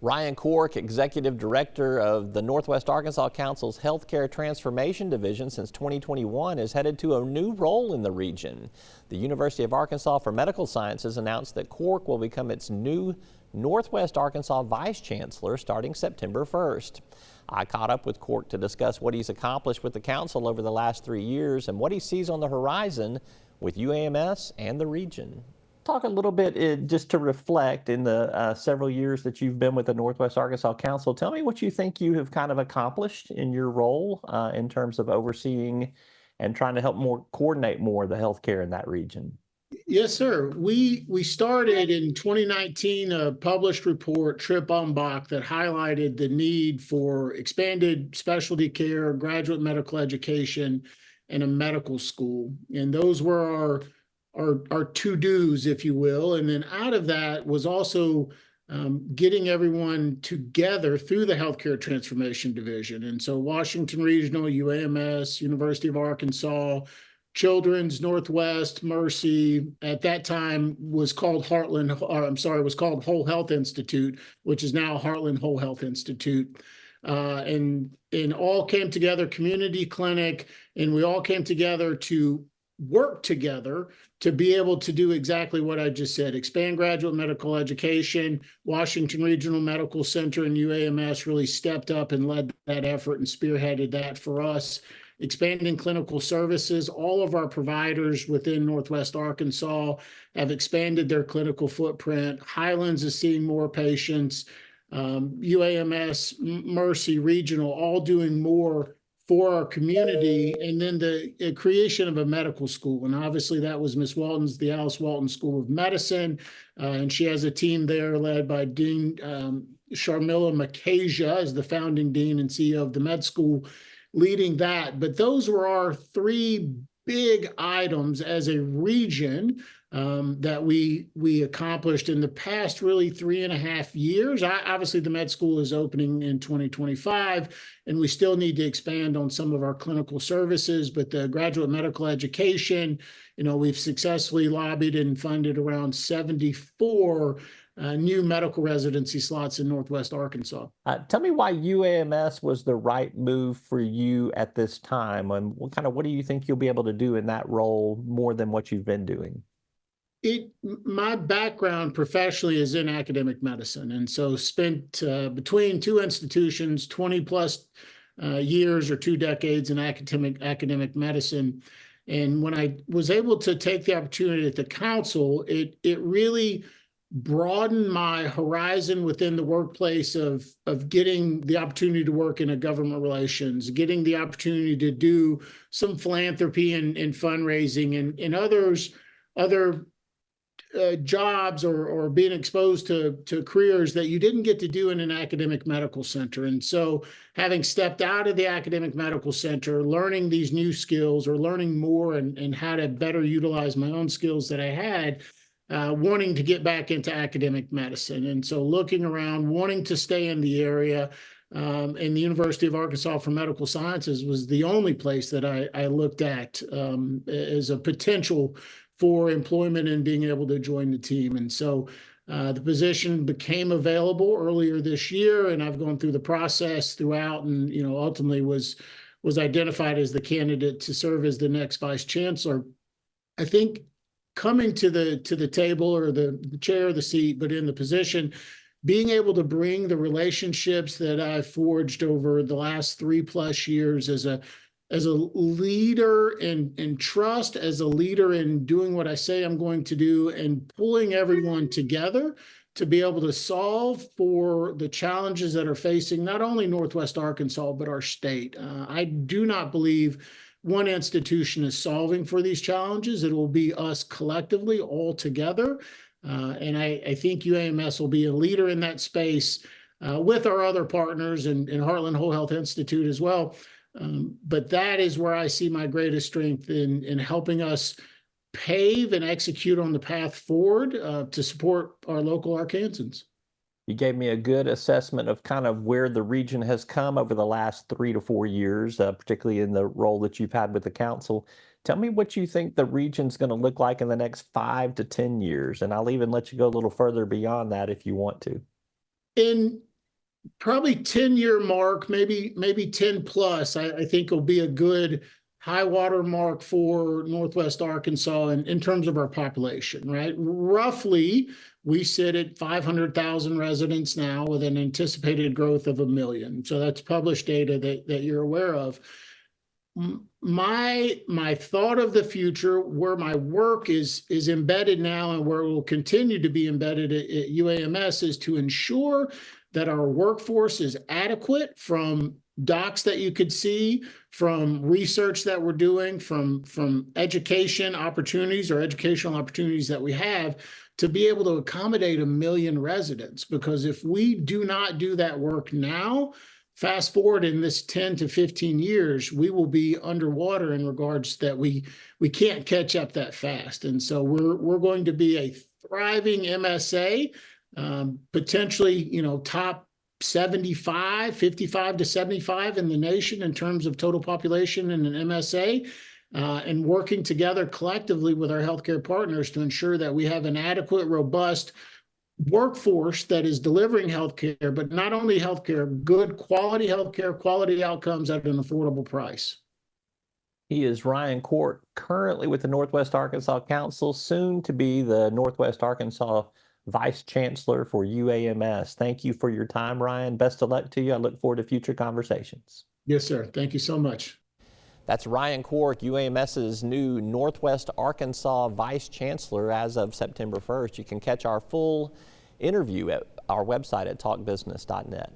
Ryan Cork, Executive Director of the Northwest Arkansas Council's Healthcare Transformation Division since 2021, is headed to a new role in the region. The University of Arkansas for Medical Sciences announced that Cork will become its new Northwest Arkansas Vice-chancellor starting September 1st. I caught up with Cork to discuss what he's accomplished with the council over the last 3 years and what he sees on the horizon with UAMS and the region. Talk a little bit, just to reflect in the several years that you've been with the Northwest Arkansas Council. Tell me what you think you have kind of accomplished in your role in terms of overseeing and trying to help coordinate more the healthcare in that region. Yes, sir. We started in 2019 a published report, Trip Umbach, that highlighted the need for expanded specialty care, graduate medical education, and a medical school. And those were our to-dos, if you will. And then out of that was also getting everyone together through the Healthcare Transformation Division. And so Washington Regional, UAMS, University of Arkansas, Children's, Northwest, Mercy, at that time was called was called Whole Health Institute, which is now Heartland Whole Health Institute. And all came together, community clinic, and we all came together to work together to be able to do exactly what I just said: expand graduate medical education. Washington Regional Medical Center and UAMS really stepped up and led that effort and spearheaded that for us. Expanding clinical services. All of our providers within Northwest Arkansas have expanded their clinical footprint. Highlands is seeing more patients. UAMS, Mercy, Regional, all doing more for our community. And then the creation of a medical school. And obviously that was Miss Walton's, the Alice Walton School of Medicine. And she has a team there led by Dean Sharmila Makasia as the founding dean and CEO of the med school, leading that. But those were our three big items as a region that we accomplished in the past really 3.5 years. Obviously, the med school is opening in 2025, and we still need to expand on some of our clinical services. But the graduate medical education, we've successfully lobbied and funded around 74 new medical residency slots in Northwest Arkansas. Tell me why UAMS was the right move for you at this time, and what do you think you'll be able to do in that role more than what you've been doing? My background professionally is in academic medicine, and so spent between two institutions, 20 plus years or 2 decades in academic medicine. And when I was able to take the opportunity at the council, it really broaden my horizon within the workplace of getting the opportunity to work in a government relations, getting the opportunity to do some philanthropy and fundraising and other jobs or being exposed to careers that you didn't get to do in an academic medical center. And so having stepped out of the academic medical center, learning these new skills or learning more and how to better utilize my own skills that I had, wanting to get back into academic medicine. And so looking around, wanting to stay in the area, and the University of Arkansas for Medical Sciences was the only place that I looked at as a potential for employment and being able to join the team. And so the position became available earlier this year, and I've gone through the process throughout and, ultimately was identified as the candidate to serve as the next vice chancellor. I think coming to the table or the chair or the seat, but in the position, being able to bring the relationships that I've forged over the last 3+ years as a leader in trust, as a leader in doing what I say I'm going to do, and pulling everyone together to be able to solve for the challenges that are facing not only Northwest Arkansas, but our state. I do not believe one institution is solving for these challenges. It will be us collectively all together. And I think UAMS will be a leader in that space with our other partners and Heartland Whole Health Institute as well. But that is where I see my greatest strength in helping us pave and execute on the path forward to support our local Arkansans. You gave me a good assessment of kind of where the region has come over the last 3 to 4 years, particularly in the role that you've had with the council. Tell me what you think the region's going to look like in the next 5 to 10 years, and I'll even let you go a little further beyond that if you want to. In probably 10-year mark, maybe 10 plus, I think will be a good high water mark for Northwest Arkansas in terms of our population, right? Roughly, we sit at 500,000 residents now with an anticipated growth of 1 million. So that's published data that you're aware of. My thought of the future, where my work is embedded now and where it will continue to be embedded at UAMS, is to ensure that our workforce is adequate, from docs that you could see, from research that we're doing, from education opportunities or educational opportunities that we have, to be able to accommodate 1 million residents. Because if we do not do that work now, fast forward in this 10 to 15 years, we will be underwater in regards that we can't catch up that fast. And so we're going to be a thriving MSA, potentially, top 75, 55 to 75 in the nation in terms of total population in an MSA, and working together collectively with our healthcare partners to ensure that we have an adequate, robust workforce that is delivering healthcare, but not only healthcare, good quality healthcare, quality outcomes at an affordable price. He is Ryan Cork, currently with the Northwest Arkansas Council, soon to be the Northwest Arkansas Vice-chancellor for UAMS. Thank you for your time, Ryan. Best of luck to you. I look forward to future conversations. Yes, sir. Thank you so much. That's Ryan Cork, UAMS's new Northwest Arkansas Vice-chancellor as of September 1st. You can catch our full interview at our website at talkbusiness.net.